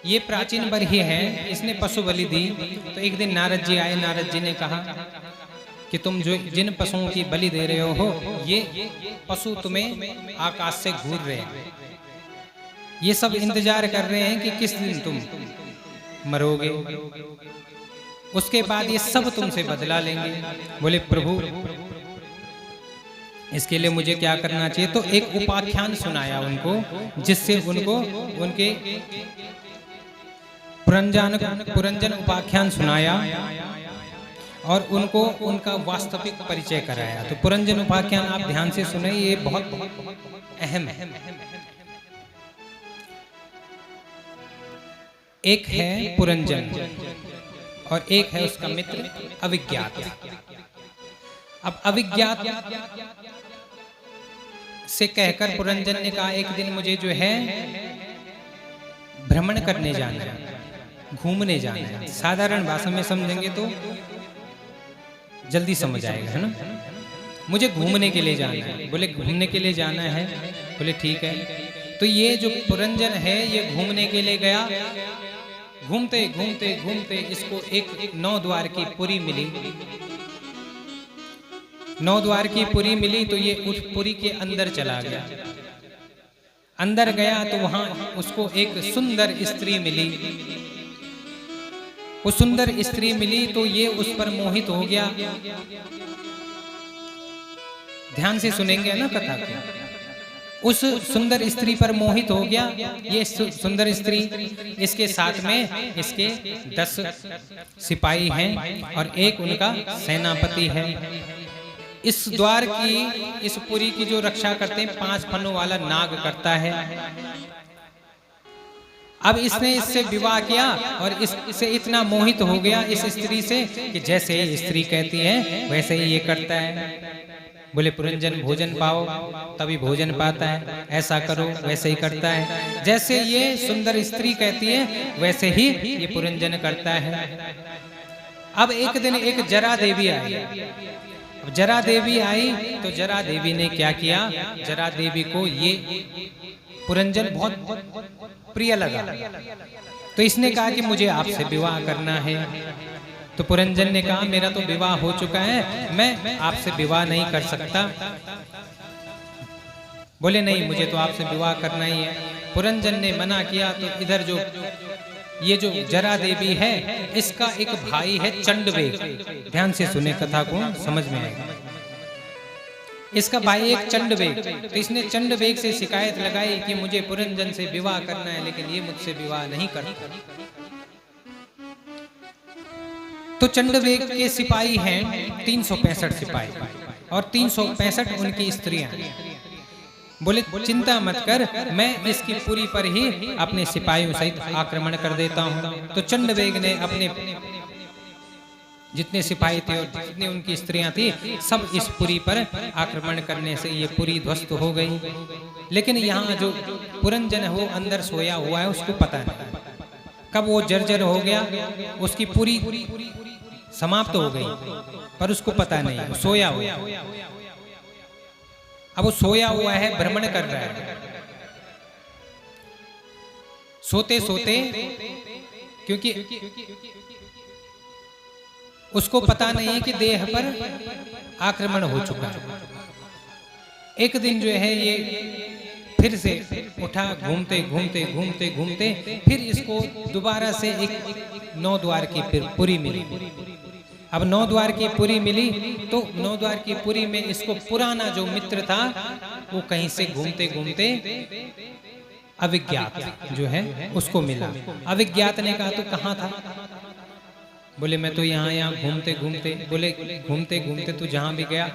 ये प्राचीन बरही है, इसने पशु बलि दी। तो एक दिन नारद जी आए, नारद जी ने कहा कि तुम जो जिन पशुओं की बलि दे रहे हो, ये पशु तुम्हें आकाश से घूर रहे हैं, ये सब इंतजार कर रहे हैं कि किस दिन तुम मरोगे, उसके बाद ये सब तुमसे बदला लेंगे। बोले प्रभु इसके लिए मुझे क्या करना चाहिए? तो एक उपाख्यान सुनाया उनको, जिससे उनको उनके पुरंजन उपाख्यान सुनाया और उनको उनका वास्तविक परिचय कराया। तो पुरंजन उपाख्यान आप ध्यान से सुने, ये बहुत अहम है। एक है पुरंजन और एक है उसका मित्र अविज्ञात। अब अविज्ञात से कहकर पुरंजन ने कहा एक दिन मुझे जो है भ्रमण करने जाना है, घूमने जाना है। साधारण भाषा में समझेंगे तो जल्दी समझ आएगा, है ना। मुझे घूमने के लिए जाना है। बोले घूमने के लिए जाना है? बोले ठीक है। तो ये जो पुरंजन है ये घूमने के लिए गया। घूमते घूमते घूमते इसको एक 9 द्वार की पुरी मिली। 9 द्वार की पुरी मिली तो ये उस पुरी के अंदर चला गया। अंदर गया तो वहां उसको एक सुंदर स्त्री मिली। वो सुंदर स्त्री मिली तो ये उस पर मोहित हो गया। ध्यान से सुनेंगे ना कथा को। उस सुंदर स्त्री पर मोहित हो गया। ये सुंदर स्त्री, इसके साथ में इसके 10 सिपाही हैं और एक उनका सेनापति है। इस द्वार की, इस पुरी की जो रक्षा करते हैं 5 फनों वाला नाग करता है। अब इसने इससे विवाह किया और इससे इतना मोहित हो गया इस स्त्री से कि जैसे स्त्री कहती है वैसे ही ये करता है। बोले पुरंजन भोजन पाओ तभी भोजन पाता है, ऐसा करो, वैसे ही करता है। जैसे ये सुंदर स्त्री कहती है वैसे ही ये पुरंजन करता है। अब एक दिन एक जरा देवी आई। अब जरा देवी आई तो जरा देवी ने क्या किया? जरा देवी को ये पुरंजन बहुत प्रिय लगा। तो इसने कहा कि मुझे आपसे विवाह करना है। तो पुरंजन ने कहा मेरा तो विवाह हो चुका है, मैं आपसे विवाह नहीं कर सकता। बोले नहीं, मुझे तो आपसे विवाह करना ही है। पुरंजन ने मना किया तो इधर जो ये जो जरा देवी है इसका एक भाई है चंडवेग। ध्यान से सुने कथा को, समझ में आएगा। इसका भाई एक चंडवेग। तो इसने चंडवेग से शिकायत लगाई कि मुझे पुरंजन से विवाह करना है लेकिन ये मुझसे विवाह नहीं करता। तो चंडवेग के सिपाही हैं 365 सिपाही और 365 उनकी स्त्रियां। बोले चिंता मत कर, मैं इसकी पुरी पर ही अपने सिपाहियों सहित आक्रमण कर देता हूं। तो चंडवेग ने अपने जितने सिपाही थे और जितनी उनकी स्त्रियां थी सब इस पुरी पर आक्रमण करने से ये पुरी ध्वस्त हो गई। लेकिन यहाँ जो पुरंजन है वो अंदर सोया हुआ है, उसको पता नहीं कब वो जर्जर हो गया, उसकी पूरी समाप्त हो गई पर उसको पता नहीं, सोया हुआ। अब वो सोया हुआ है, भ्रमण कर रहा है। सोते सोते, क्योंकि उसको पता नहीं है कि देह पर आक्रमण हो चुका है। एक दिन जो है ये फिर से उठा, घूमते घूमते घूमते घूमते फिर इसको दोबारा से एक 9 द्वार की पुरी मिली। अब 9 द्वार की पुरी मिली तो 9 द्वार की पुरी में इसको पुराना जो मित्र था वो कहीं से घूमते घूमते अविज्ञात जो है उसको मिला। अविज्ञात ने कहा तू कहाँ था? बोले मैं तो यहाँ घूमते घूमते। बोले घूमते घूमते तू जहाँ भी गया,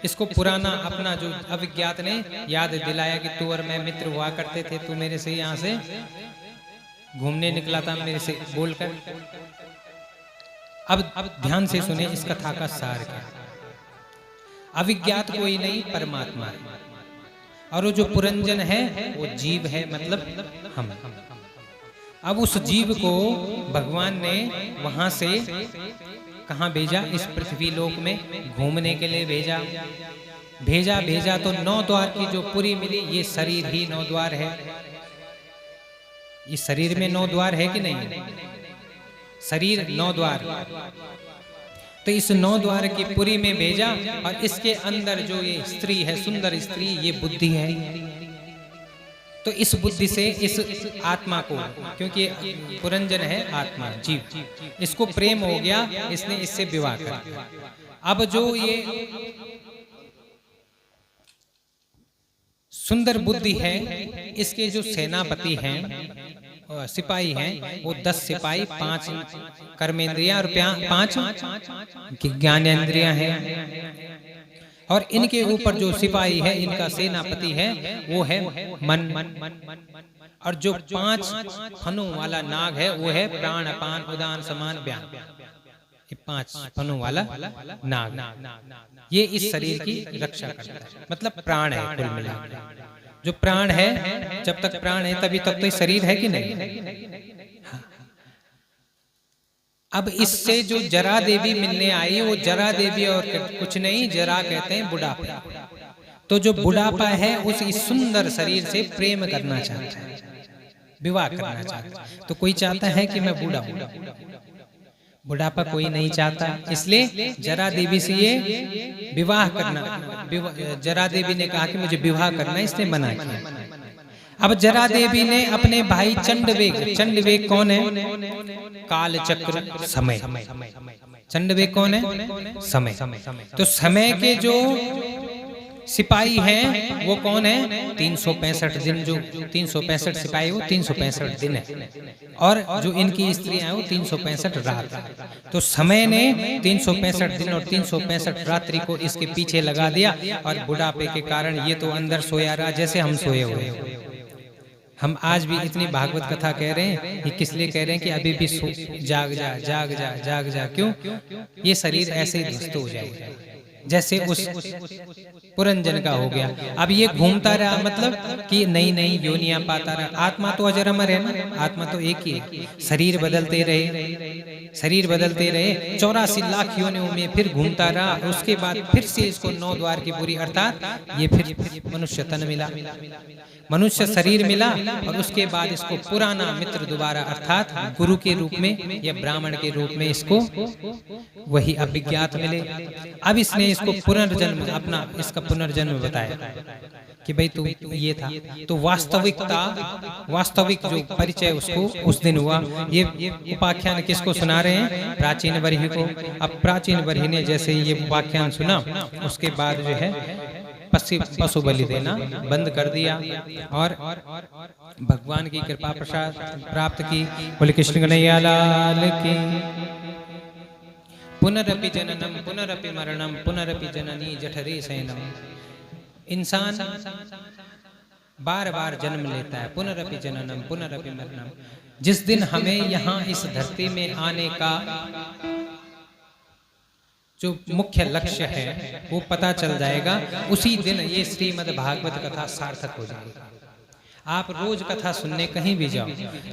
इसको पुराना अपना जो अविज्ञात ने याद दिलाया कि तू और मैं मित्र हुआ करते थे, तू मेरे से यहाँ से घूमने निकला था मेरे से बोलकर। अब ध्यान से सुने इस कथा का सार क्या। अविज्ञात कोई नहीं, परमात्मा है। और वो जो पुरंजन है वो जीव है, मतलब हम। अब उस जीव को भगवान ने वहां से कहाँ भेजा? इस पृथ्वी लोक में घूमने के लिए भेजा। भेजा तो 9 द्वार की जो पुरी मिली, ये शरीर ही 9 द्वार है। इस शरीर में 9 द्वार है कि नहीं? शरीर 9 द्वार, तो इस 9 द्वार की पुरी में भेजा और इसके अंदर जो ये स्त्री है, सुंदर स्त्री, ये बुद्धि है। तो इस बुद्धि से इस आत्मा को, क्योंकि पुरंजन है आत्मा, जीव, इसको प्रेम हो गया, इसने इससे विवाह कर दिया। अब जो ये सुंदर बुद्धि है, इसके जो सेनापति हैं, सिपाही हैं, वो 10 सिपाही, 5 कर्मेंद्रियां और 5 ज्ञानेंद्रियां हैं। और इनके ऊपर जो सिपाही है, इनका सेनापति है, वो है मन। और जो 5 फनों वाला नाग है, वो है प्राण, अपान, उदान, समान, व्यान। ये 5 फनों वाला नाग, ये इस शरीर की रक्षा करता है, मतलब प्राण है कुल मिलाकर। जो प्राण है, जब तक प्राण है तभी तक तो शरीर है कि नहीं? अब इससे जो जरा देवी मिलने आई, वो जरा देवी और कुछ नहीं, जरा कहते हैं बुढ़ापा। तो जो बुढ़ापा है, उस इस सुंदर शरीर से प्रेम करना चाहता है, विवाह करना चाहता है। तो कोई चाहता है कि मैं बूढ़ा हूं? बुढ़ापा कोई नहीं चाहता, इसलिए जरा देवी से ये विवाह करना, जरा देवी ने कहा कि मुझे विवाह करना, इसने मना किया। अब जरा देवी ने अपने भाई चंडवेग, चंडवेग कौन है? काल चक्र, समय। चंडवेग कौन है? समय। तो समय के जो सिपाही हैं, वो कौन है? 365 दिन, जो 365 सिपाही, वो 365 दिन है, और जो इनकी स्त्रियां हैं, वो 365 रात। तो समय ने 365 दिन और 365 रात्रि को इसके पीछे लगा दिया, और बुढ़ापे के कारण ये तो अंदर सोया रहा जैसे हम सोए हुए। हम आज भी इतनी भागवत कथा कह रहे हैं, ये किस लिए कह रहे हैं कि अभी भी जाग जा, जाग जा, जाग जा। क्यों? ये शरीर ऐसे ही ध्वस्त हो जाएगा जैसे उस पुरंजन का हो गया। अब ये घूमता रहा, मतलब कि नई नई योनियां पाता रहा। आत्मा तो अजर अमर है ना, आत्मा तो एक ही है। शरीर बदलते रहे, शरीर बदलते रहे, 84 लाख योनियों में फिर घूमता रहा। उसके बाद फिर से इसको 9 द्वार की पूरी, अर्थात ये फिर मनुष्य तन मिला, मनुष्य शरीर मिला, और उसके बाद इसको पुराना मित्र दोबारा, अर्थात गुरु के रूप में या ब्राह्मण के रूप में इसको वही अभिज्ञात मिले। अब इसने इसको पुनर्जन्म, अपना इसका पुनर्जन्म बताया कि भाई तू ये था। तो वास्तविकता, वास्तविक जो परिचय उसको उस दिन हुआ। ये उपाख्यान किसको सुना रहे हैं? प्राचीन बरही को। अब प्राचीन बरही ने जैसे ये उपाख्यान सुना, उसके बाद जो है पशु बलि देना बंद कर दिया, और भगवान की कृपा प्रसाद प्राप्त की। बोले कृष्ण कन्हैया लाल की। पुनरपि जननम पुनरपि मरणम पुनरपि जननी जठरे शयनम। इंसान बार बार जन्म लेता है, पुनरपि जननम पुनरपि मरणम। जिस दिन हमें यहाँ इस धरती में आने का जो मुख्य लक्ष्य है वो पता चल जाएगा, उसी दिन ये श्रीमद् भागवत कथा सार्थक हो जाएगी। आप रोज कथा सुनने कहीं भी जाओ,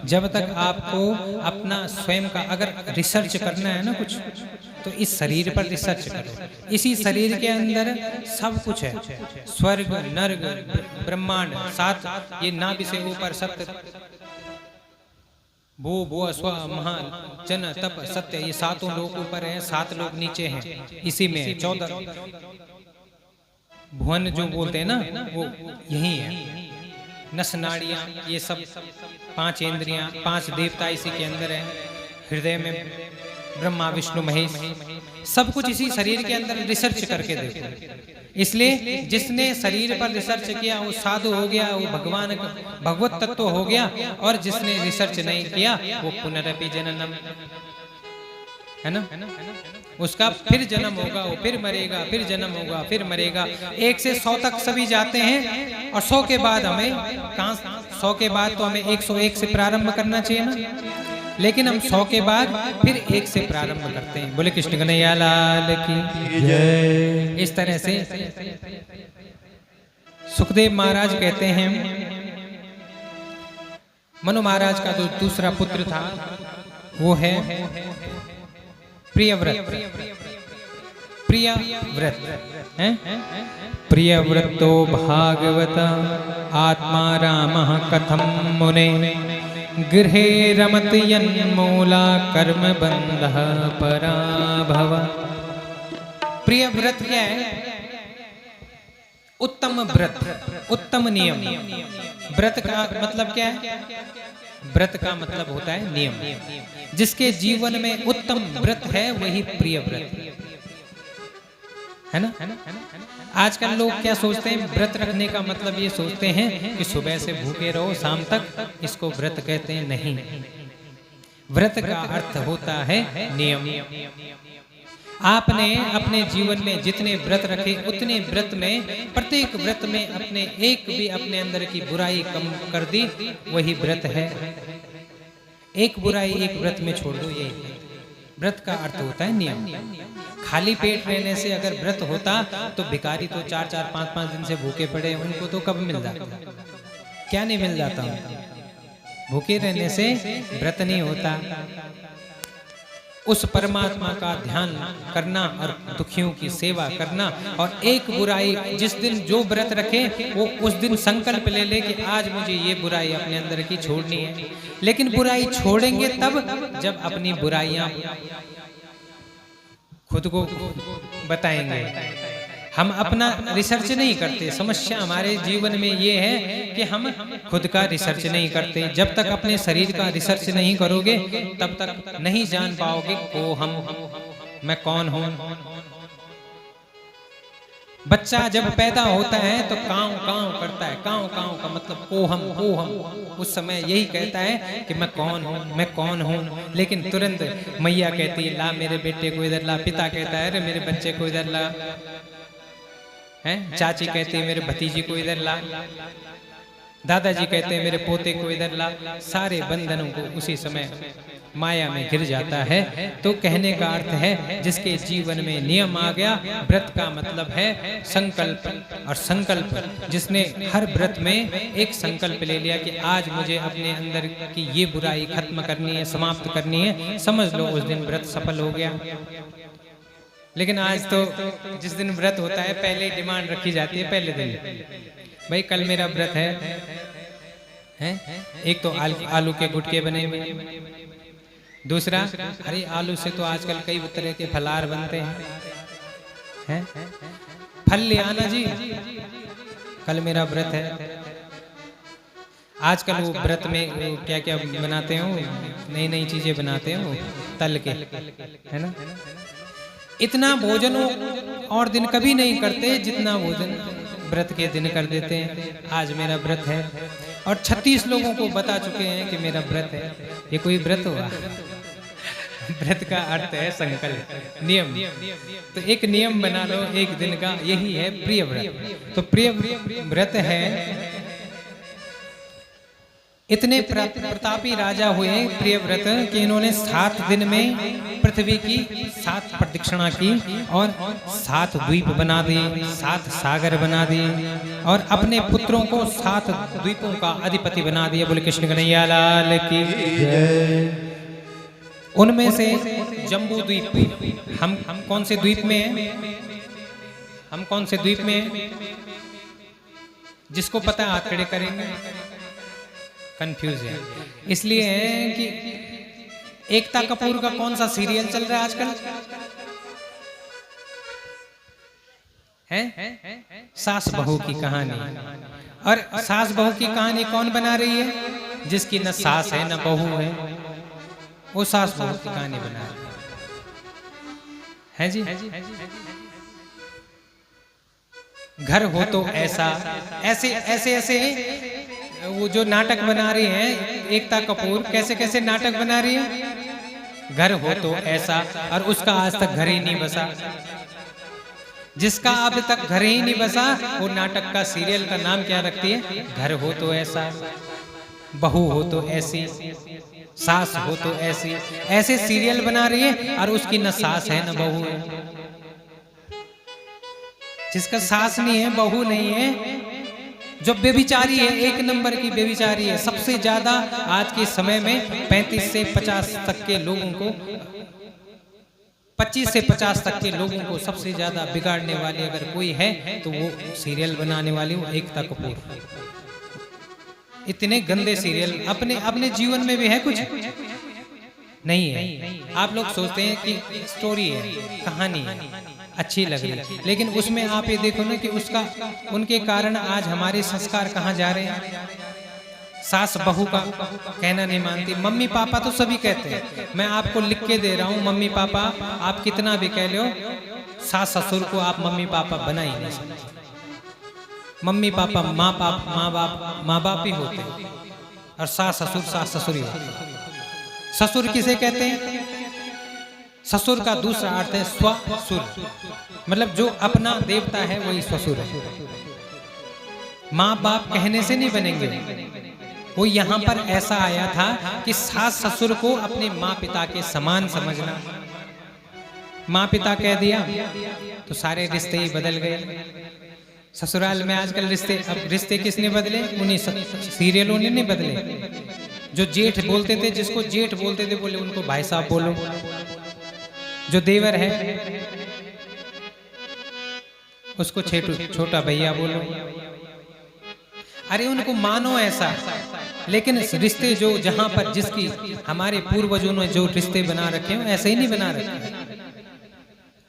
जब तक आपको अपना स्वयं का अगर रिसर्च करना है ना कुछ, तो इस शरीर पर रिसर्च करो। इसी शरीर के अंदर सब कुछ है, स्वर्ग, नर्क, ब्रह्मांड, 7 ये नाभि से ऊपर सप्त भू भुव स्व महा जन तप सत्य, ये 7 लोग ऊपर हैं, 7 लोग नीचे हैं। इसी में 14 भुवन जो बोलते हैं ना, वो यही है। नस नाड़ियां, ये सब 5 इंद्रियां, 5 देवता इसी के अंदर है। हृदय में ब्रह्मा विष्णु महेश, सब कुछ इसी शरीर के अंदर। रिसर्च करके देखो। इसलिए जिसने शरीर पर रिसर्च किया वो साधु हो गया, वो भगवान भगवत तत्व हो गया, और जिसने रिसर्च नहीं किया वो पुनरपि जननम, है ना, उसका फिर जन्म होगा, वो फिर मरेगा, फिर जन्म होगा, फिर मरेगा। 1 से 100 तक सभी जाते हैं, और 100 के बाद हमें कहाँ, 100 के बाद तो हमें 101 से प्रारंभ करना चाहिए ना, लेकिन हम 100 के बाद फिर 1 से प्रारंभ करते हैं। बोले कृष्ण कन्हैया लाल की जय। इस तरह से सुखदेव महाराज कहते हैं, मनु महाराज का जो दूसरा पुत्र था वो है प्रियव्रत। प्रियव्रत है, प्रियव्रतो भागवत आत्मा रामः कथम मुने गृहे रमत यन्मूला कर्म बंधः पराभव। प्रिय व्रत क्या है? उत्तम व्रत, उत्तम नियम। व्रत का मतलब क्या है? व्रत का मतलब होता है नियम। जिसके जीवन में उत्तम व्रत है वही प्रिय व्रत है ना। आजकल लोग क्या सोचते हैं? व्रत रखने का मतलब ये सोचते हैं कि सुबह से भूखे रहो शाम तक, इसको व्रत कहते हैं। नहीं, व्रत का अर्थ होता है नियम। आपने अपने जीवन में जितने व्रत रखे उतने व्रत में, प्रत्येक व्रत में अपने एक भी अपने अंदर की बुराई कम कर दी, वही व्रत है। एक बुराई एक व्रत में छोड़ दो, यही व्रत का अर्थ होता है नियम। खाली पेट रहने से अगर व्रत होता तो भिखारी तो 4-4, 5-5 दिन से भूखे पड़े, उनको तो कब मिल जाता? क्या नहीं मिल जाता? भूखे रहने से व्रत नहीं होता। उस परमात्मा का ध्यान करना और दुखियों की सेवा करना, और एक बुराई जिस दिन जो व्रत रखे वो उस दिन संकल्प ले ले कि आज मुझे ये बुराई अपने अंदर की छोड़नी है। लेकिन बुराई छोड़ेंगे तब जब अपनी बुराइयां खुद को बताएंगे। हम अपना रिसर्च नहीं करते। समस्या हमारे जीवन में ये है कि हम खुद का रिसर्च नहीं करते। जब तक अपने शरीर का रिसर्च नहीं करोगे तब तक नहीं जान पाओगे को हम मैं कौन हूं। बच्चा जब पैदा होता है तो काँव काँव करता है। काँव काँव का मतलब को हम उस समय यही कहता है कि मैं कौन हूँ, मैं कौन हूँ। लेकिन तुरंत मैया कहती है ला मेरे बेटे को इधर ला। पिता कहता है अरे मेरे बच्चे को इधर ला। हैं? चाची कहती है मेरे भतीजी को इधर ला। दादाजी कहते हैं मेरे पोते को इधर ला। सारे बंधनों को उसी समय माया में गिर जाता है। तो कहने का अर्थ है जिसके जीवन में नियम आ गया। व्रत का मतलब है संकल्प, और संकल्प जिसने हर व्रत में एक संकल्प ले लिया कि आज मुझे अपने अंदर की ये बुराई खत्म करनी है, समाप्त करनी है, समझ लो उस दिन व्रत सफल हो गया। लेकिन आज तो जिस दिन व्रत होता है पहले डिमांड रखी जाती है। पहले दिन भाई कल मेरा व्रत है? एक तो आलू के गुटके बने हुए, दूसरा अरे आलू से तो आजकल कई तरह के फलाहार बनते हैं। फल ले आना जी, कल मेरा व्रत है। आजकल वो व्रत में क्या क्या बनाते हो, नई नई चीजें बनाते हो तल के, है ना। इतना भोजन और दिन कभी नहीं करते जितना भोजन व्रत के दिन कर देते हैं। आज मेरा व्रत है और 36 लोगों को बता चुके हैं कि मेरा व्रत है। ये कोई व्रत हुआ? व्रत का अर्थ है संकल्प, नियम। तो एक नियम बना लो एक दिन का, यही है प्रिय व्रत। तो प्रिय व्रत है। इतने प्रतापी राजा हुए प्रियव्रत कि इन्होंने 7 दिन में पृथ्वी की 7 प्रदक्षिणा की और 7 द्वीप बना दिए, 7 सागर बना दिए और अपने पुत्रों को 7 द्वीपों का अधिपति बना दिया। बोले कृष्ण कन्हैया लाल की जय। उनमें से जम्बू द्वीप, हम कौन से द्वीप में हैं? हम कौन से द्वीप में हैं? जिसको पता हाथ खड़े करेंगे। कंफ्यूज है इसलिए है कि एकता कपूर का कौन सा सीरियल चल रहा है आजकल? है सास बहू की कहानी। और सास बहू की कहानी कौन बना रही है? जिसकी न सास है न बहू है, वो सास बहू की कहानी बना रही है जी। घर हो तो ऐसा, ऐसे ऐसे ऐसे वो जो नाटक बना रही हैं एकता कपूर, कैसे कैसे नाटक बना रही है। घर हो तो ऐसा, और उसका आज तक घर ही नहीं बसा। जिसका अब तक घर ही नहीं बसा वो नाटक का सीरियल का नाम क्या रखती है? घर हो तो ऐसा, बहू हो तो ऐसी, सास हो तो ऐसी। ऐसे सीरियल बना रही है और उसकी न सास है न बहू है। जिसका सास नहीं है बहू नहीं है, जो बेविचारी है, एक नंबर की बेविचारी है। सबसे ज्यादा आज के समय में 35 से 50 तक के लोगों को, 25 से 50 तक के लोगों को सबसे ज्यादा बिगाड़ने वाली अगर कोई है तो वो सीरियल बनाने वाली वो एकता कपूर। इतने गंदे सीरियल अपने अपने जीवन में भी है कुछ नहीं है। आप लोग सोचते हैं कि स्टोरी है, कहानी है, अच्छी लग रही, लेकिन उसमें आप ये देखो ना कि उसका उनके कारण आज हमारे संस्कार कहाँ जा रहे हैं। सास बहू का कहना नहीं मानती, मम्मी पापा तो सभी कहते हैं, मैं आपको लिख के दे रहा हूँ, मम्मी पापा आप कितना भी कह लो, सास ससुर को आप मम्मी पापा बना ही नहीं सकते। मम्मी पापा माँ बाप ही होते हैं, और सास ससुर ही होते हैं। ससुर किसे कहते हैं? ससुर का दूसरा अर्थ है स्वसुर, मतलब जो अपना देवता है वही ससुर है। माँ बाप कहने से नहीं बनेंगे, वो यहाँ पर ऐसा आया था कि सास ससुर को अपने माँ पिता के समान समझना। माँ पिता कह दिया तो सारे रिश्ते ही बदल गए। ससुराल में आजकल रिश्ते किसने बदले? उन्हीं सीरियलों ने नहीं बदले। जो जेठ बोलते थे, जिसको जेठ बोलते थे, बोले उनको भाई साहब बोलो। जो देवर है उसको छोटा भैया बोलो। अरे उनको मानो ऐसा, लेकिन रिश्ते जो जहां पर जिसकी हमारे पूर्वजों ने जो रिश्ते बना रखे हैं ऐसे ही नहीं बना रखे,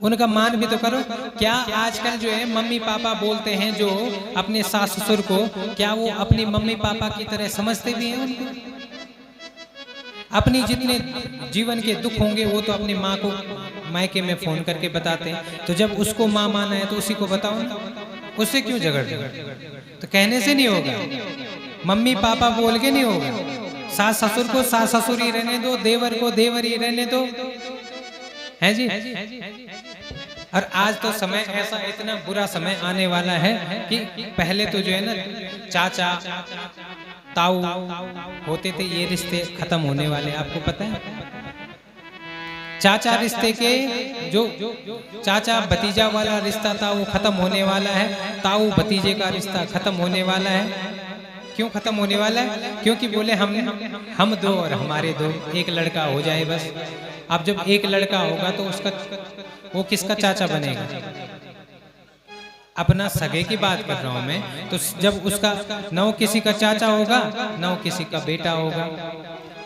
उनका मान भी तो करो। क्या आजकल जो है मम्मी पापा बोलते हैं जो अपने सास ससुर को, क्या वो अपनी मम्मी पापा की तरह समझते भी हैं उनको? अपनी जितने जीवन के दुख होंगे वो तो अपनी माँ को मायके में फोन करके बताते हैं, तो जब उसको माँ माना है तो उसी को बताओ ना, उससे क्यों झगड़? तो कहने से नहीं होगा, मम्मी पापा बोल के नहीं होगा। सास ससुर को सास ससुर ही रहने दो, देवर को देवर ही रहने दो, है जी। और आज तो समय ऐसा, इतना बुरा समय आने वाला है कि पहले तो जो है ना चाचा ताऊ होते थे, ये रिश्ते खत्म होने वाले, आपको पता है? चाचा रिश्ते के जो चाचा भतीजा वाला रिश्ता था वो खत्म होने वाला है, ताऊ भतीजे का रिश्ता खत्म होने वाला है। क्यों खत्म होने वाला है? क्योंकि बोले हम दो और हमारे दो, एक लड़का हो जाए बस। अब जब एक लड़का होगा तो उसका वो किसका चाचा बनेगा? अपना सगे की बात कर रहा हूं मैं। तो जब उसका न वो किसी का चाचा होगा न वो किसी का बेटा होगा,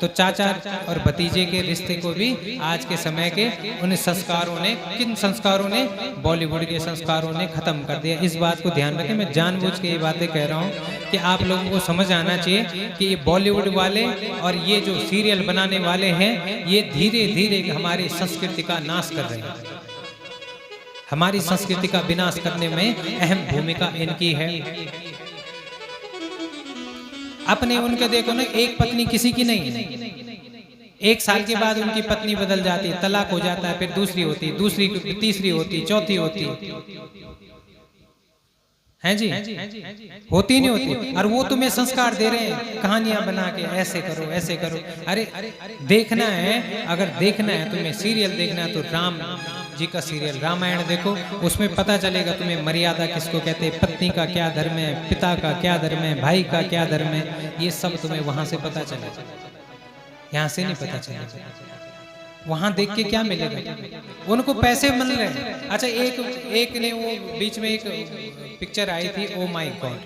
तो चाचा और भतीजे के रिश्ते को भी आज के समय के उन संस्कारों ने, किन संस्कारों ने? बॉलीवुड के संस्कारों ने खत्म कर दिया। इस बात को ध्यान रखें, मैं जानबूझ के ये बातें कह रहा हूँ कि आप लोगों को समझ आना चाहिए कि ये बॉलीवुड वाले और ये जो सीरियल बनाने वाले हैं, ये धीरे धीरे हमारी संस्कृति का नाश कर रहे हैं। हमारी संस्कृति का विनाश करने में अहम भूमिका इनकी है। अपने उनके देखो ना, एक पत्नी किसी की नहीं है, 1 साल के बाद उनकी पत्नी बदल जाती, तलाक हो जाता है, फिर दूसरी होती, दूसरी तीसरी होती, चौथी होती है जी, होती नहीं होती। और वो तुम्हें संस्कार दे रहे हैं कहानियां बना के, ऐसे करो ऐसे करो। अरे देखना है, अगर देखना है तुम्हें सीरियल देखना है तो राम जी का सीरियल रामायण देखो, उसमें पता चलेगा तुम्हें मर्यादा किसको कहते हैं, पत्नी का क्या धर्म है, पिता का क्या धर्म है, भाई का क्या धर्म है, ये सब तुम्हें वहां से पता चलेगा, यहाँ से नहीं पता चलेगा। वहां देख के क्या मिलेगा? उनको पैसे मिल रहे हैं। अच्छा, एक ने वो बीच में एक पिक्चर आई थी, ओ माय गॉड,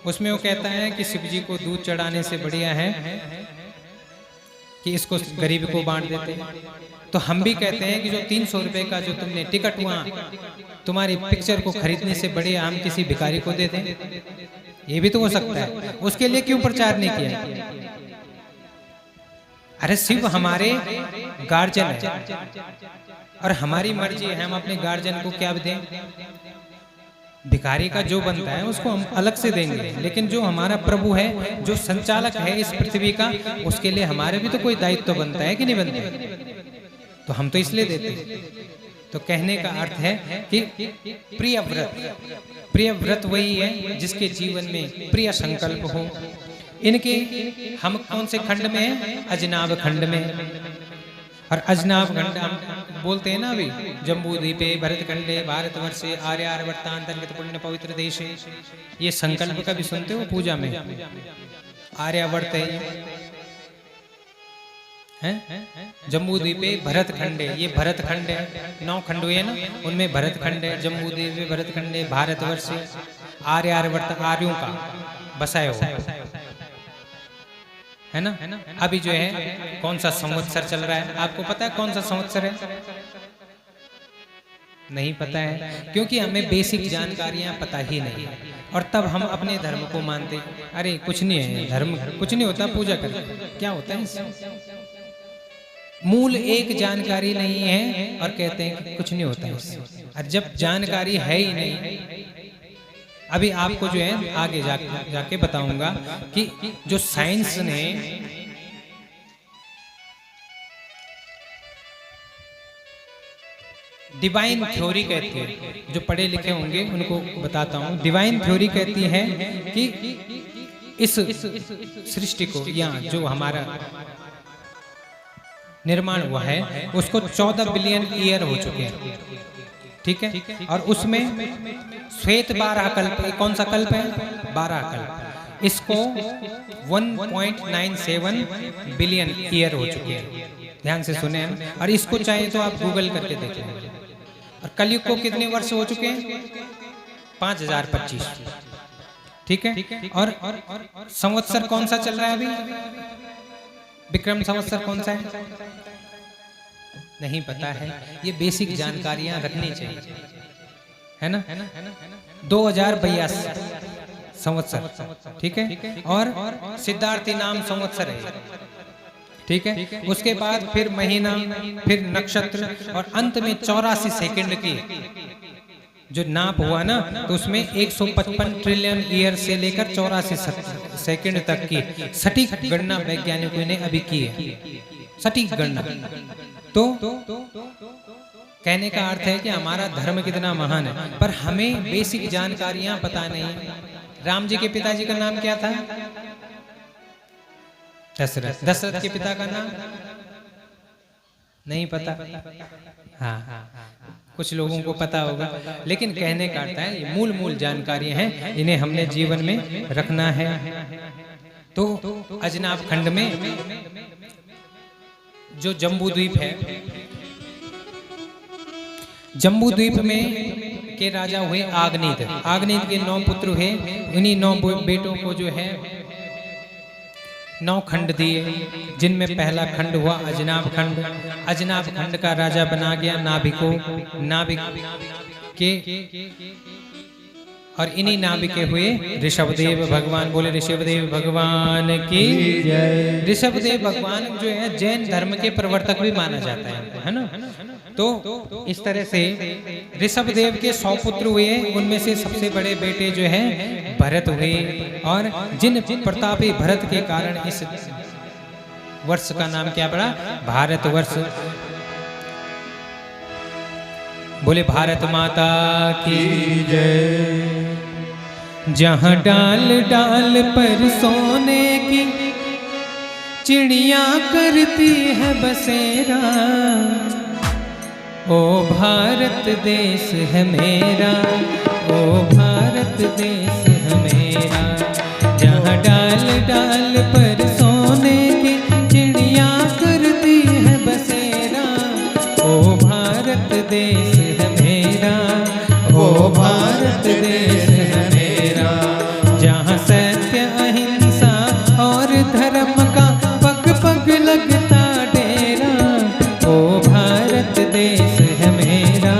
उसमें वो कहता है कि शिव जी को दूध चढ़ाने से बढ़िया है कि इसको गरीब को बांट देते। तो हम भी कहते हैं कि जो 300 रुपए का जो तुमने टिकट हुआ तुम्हारी पिक्चर को खरीदने से बढ़िया हम किसी भिखारी को दे दें, ये भी तो हो सकता है। उसके लिए क्यों प्रचार नहीं किया? अरे शिव हमारे गार्जियन है और हमारी मर्जी है, हम अपने गार्जियन को क्या दें? भिखारी का जो बनता है उसको हम अलग से देंगे, लेकिन जो हमारा प्रभु है, जो संचालक है इस पृथ्वी का, उसके लिए हमारे भी तो कोई दायित्व बनता है कि नहीं बनता? तो हम तो इसलिए देते हैं। तो कहने का अर्थ है कि प्रिय व्रत वही है जिसके जीवन में प्रिय संकल्प हो। इनके हम कौन से खंड में हैं? अजनाब खंड में। और अजनाब खंड हम बोलते हैं ना अभी, जम्बू द्वीपे भरतखंडे भारतवर्षे आर्यावर्तांतर्गत पुण्य पवित्र देशे, ये संकल्प का भी सुनते हो पूजा में? आर्यावर्त है, जम्बू द्वीपे भरतखंडे, ये भरतखंड है, 9 खंड हुए ना, उनमें भरतखंड है, जम्बू द्वीपे भरतखंडे भारतवर्ष, आर्यावर्त आर्यों का बसाया हुआ। है ना। अभी जो है कौन सा संवत्सर चल रहा है, आपको पता है कौन सा संवत्सर है? नहीं पता है, क्योंकि हमें बेसिक जानकारियां पता ही नहीं है, और तब हम अपने धर्म को मानते, अरे कुछ नहीं है धर्म, कुछ नहीं होता, पूजा कर, क्या होता है? मूल एक जानकारी नहीं है और कहते हैं कि कुछ नहीं होता है, और जब जानकारी है ही नहीं। अभी आपको जो है आगे जाके बताऊंगा कि जो साइंस ने डिवाइन थ्योरी कहती है, जो पढ़े लिखे होंगे उनको बताता हूँ। डिवाइन थ्योरी कहती है कि इस सृष्टि को, या जो हमारा निर्माण हुआ है, उसको 14 बिलियन ईयर हो चुके हैं, ठीक है। और उसमें श्वेत 12 कल्प, कौन सा कल्प है? 12 कल्प, इसको 1.97 बिलियन ईयर हो चुके हैं, ध्यान से सुने हैं। और इसको चाहे तो आप गूगल करके देख लेंगे। और कलयुग को कितने वर्ष हो चुके हैं? 5025, ठीक है। और संवत्सर कौन सा चल रहा है अभी? विक्रम संवत्सर कौन सा है? नहीं पता है। ये बेसिक जानकारियां रखनी चाहिए, है ना। 2082 संवत्सर, ठीक है। और सिद्धार्थी नाम संवत्सर है, ठीक है। उसके बाद फिर महीना, फिर नक्षत्र, और अंत में 84 सेकंड की जो नाप हुआ ना, तो उसमें 155 ट्रिलियन ईयर से लेकर 84 सेकंड तक की सटीक गणना वैज्ञानिकों ने अभी की है, सटीक गणना। तो कहने का अर्थ है कि हमारा धर्म कितना महान है, पर हमें बेसिक जानकारियां पता नहीं। राम जी के पिताजी का नाम क्या था? दशरथ। दशरथ के पिता का नाम नहीं पता। हाँ, कुछ लोगों को पता होगा, लेकिन कहने का अर्थ है ये मूल जानकारियां हैं, इन्हें हमने जीवन में रखना है। तो अजनाब खंड में जो जम्बू द्वीप है, जम्बू द्वीप में के राजा हुए आग्नेय। आग्नेय के 9 पुत्र हुए, उन्हीं 9 बेटों को जो है 9 खंड दिए, जिनमें पहला खंड हुआ अजनाब खंड। अजनाब खंड का राजा बना गया नाभिको। नाभिक के, और इन्हीं नाभिके हुए ऋषभदेव भगवान। बोले ऋषभदेव भगवान की जय। ऋषभदेव भगवान जो है जैन धर्म के प्रवर्तक भी माना जाता है ना। तो इस तरह से ऋषभदेव के 100 पुत्र हुए, उनमें से सबसे बड़े बेटे जो है भरत हुए। और जिन प्रतापी भरत के कारण इस वर्ष का नाम क्या पड़ा? भारत वर्ष। बोले भारत माता की जय। जहाँ डाल डाल पर सोने की चिड़िया करती है बसेरा, ओ भारत देश है मेरा, ओ भारत देश है मेरा। जहाँ डाल डाल पर सोने की चिड़िया करती है बसेरा, ओ भारत देश है मेरा, ओ भारत देश है मेरा। जहाँ सत्य अहिंसा और धर्म का पग पग लगता डेरा, ओ भारत देश है मेरा,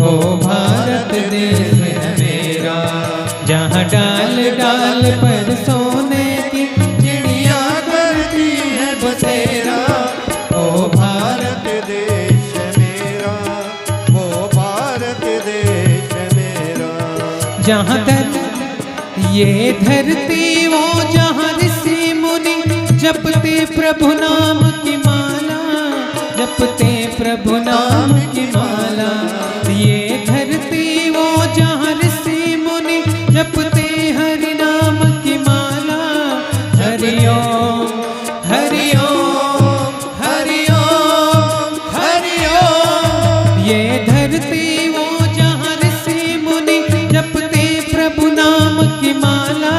ओ भारत देश है मेरा। जहाँ डाल डाल पर सोने की चिड़िया करती है बसेरा, ओ भारत देश मेरा, ओ भारत देश मेरा। जहाँ ये धरती वो जहाँ ऋषि मुनि जपते प्रभु नाम की माला, जपते प्रभु नाम की माला। ये धरती वो जहाँ ऋषि मुनि जपते हरि नाम की माला। हरि ओम हरि ओम हरि ओम हरि ओम। ये धरती वो जहाँ ऋषि मुनि जपते प्रभु नाम की माला।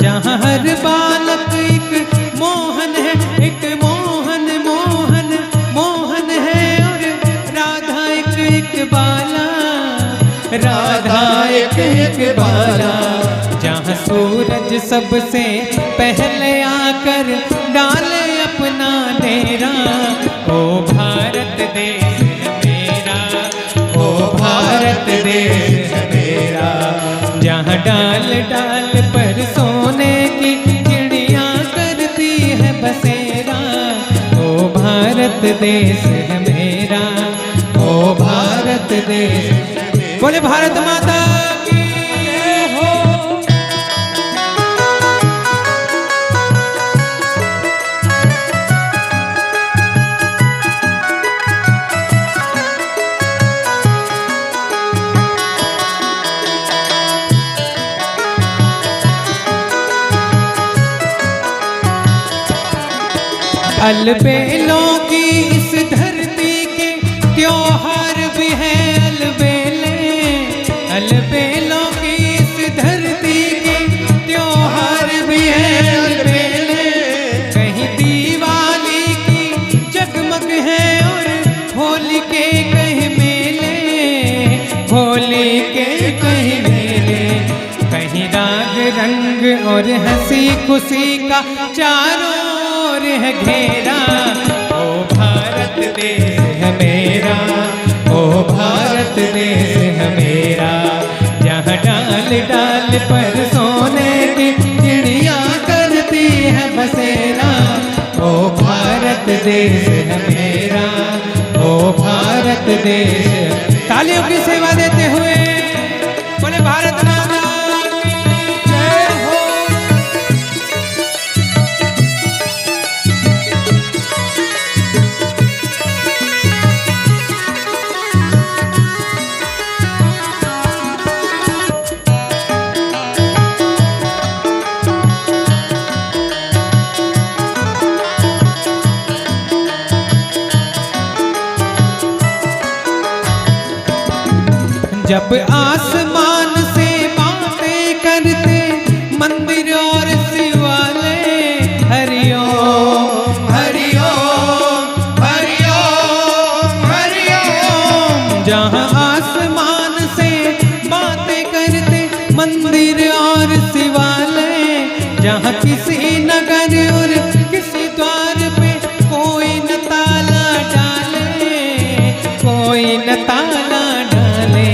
जहाँ हर बालक एक मोहन है, एक मोहन मोहन मोहन है, और राधा एक रोज सबसे पहले आकर डाले अपना डेरा। ओ भारत देश है मेरा, ओ भारत देश है मेरा, जहाँ डाल डाल पर सोने की चिड़िया करती है बसेरा। ओ भारत देश है मेरा, ओ भारत देश। बोले भारत माता की हो। अलबेलों की इस धरती के त्योहार भी है अलबेले। अलबेलों की इस धरती के त्योहार भी है अलबेले। कहीं दिवाली की जगमग है और होली के कहीं मेले, होली के कहीं मेले। कहीं राग रंग और हंसी खुशी का चारों ओर है घेरा। ओ भारत देश है मेरा, ओ भारत देश है मेरा, जहाँ डाल डाल पर सोने की चिड़िया करती है बसेरा। ओ भारत देश है मेरा, ओ भारत देश। तालियों की सेवा देते हुए बोले भारत माता की जय हो। जब आसमान से बातें करते मंदिर और शिवालय, हरिओम हरिओम हरिओम हरिओम। जहाँ आसमान से बातें करते मंदिर और शिवालय, जहाँ किसी नगर और किसी द्वार पे कोई न ताला डाले, कोई न ताला डाले।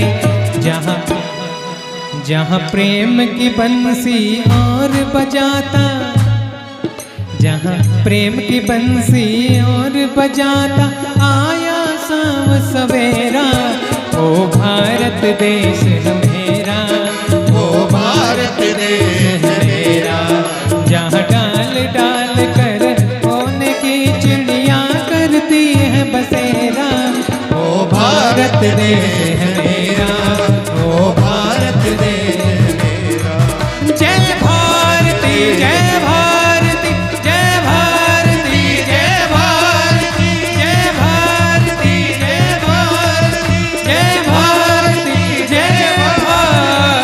जहाँ प्रेम की बंसी और बजाता, जहाँ प्रेम की बंसी और बजाता आया शाम सवेरा। ओ भारत देश है मेरा, ओ भारत देश है मेरा, जहाँ डाल डाल कर सोने की चिड़िया करती है बसेरा। ओ भारत देश है मेरा, ओ भारत देश मेरा। जय भारती जय भारती जय भारती जय भारती जय भारती जय भारती जय भारती जय भारती।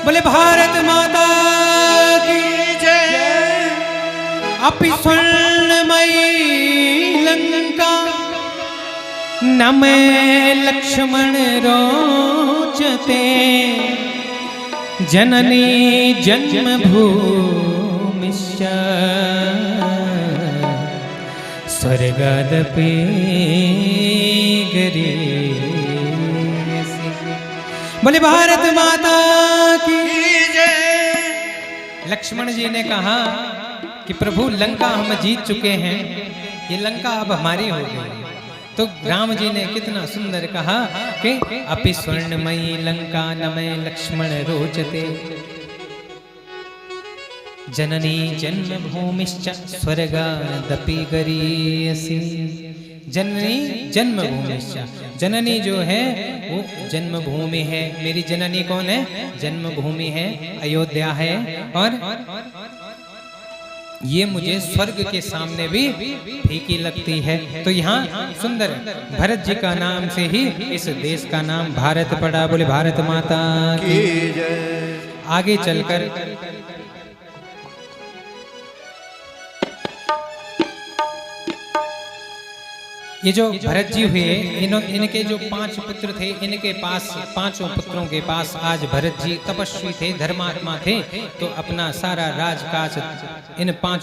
बोले भारत माता की जय। अपि स्वर्णमयी लंका न मैं लक्ष्मण रोचते, जननी जन्मभूमिश्च स्वर्गादपि गरीयसी। बोले भारत माता की जय। लक्ष्मण जी ने कहा कि प्रभु लंका हम जीत चुके हैं, ये लंका अब हमारी हो गई। तो राम जी ने कितना सुंदर कहा कि अपि स्वर्णमयी लंका न मैं लक्ष्मण रोचते, जननी जन्मभूमिश्च स्वर्गादपि गरीयसी। जननी जन्मभूमिश्च, जननी जो है वो जन्मभूमि है। मेरी जननी कौन है? जन्मभूमि है, अयोध्या है। और ये मुझे स्वर्ग के सामने भी फीकी लगती है। तो यहाँ सुंदर भरत जी का नाम से ही इस देश का नाम भारत पड़ा। बोले भारत माता की जय। आगे चलकर ये जो भरत जी हुए, इनके जो 5 पुत्र थे, इनके पास 5 पुत्रों के पास आज भरत जी तपस्वी थे, धर्मात्मा थे, तो अपना सारा राजकाज इन 5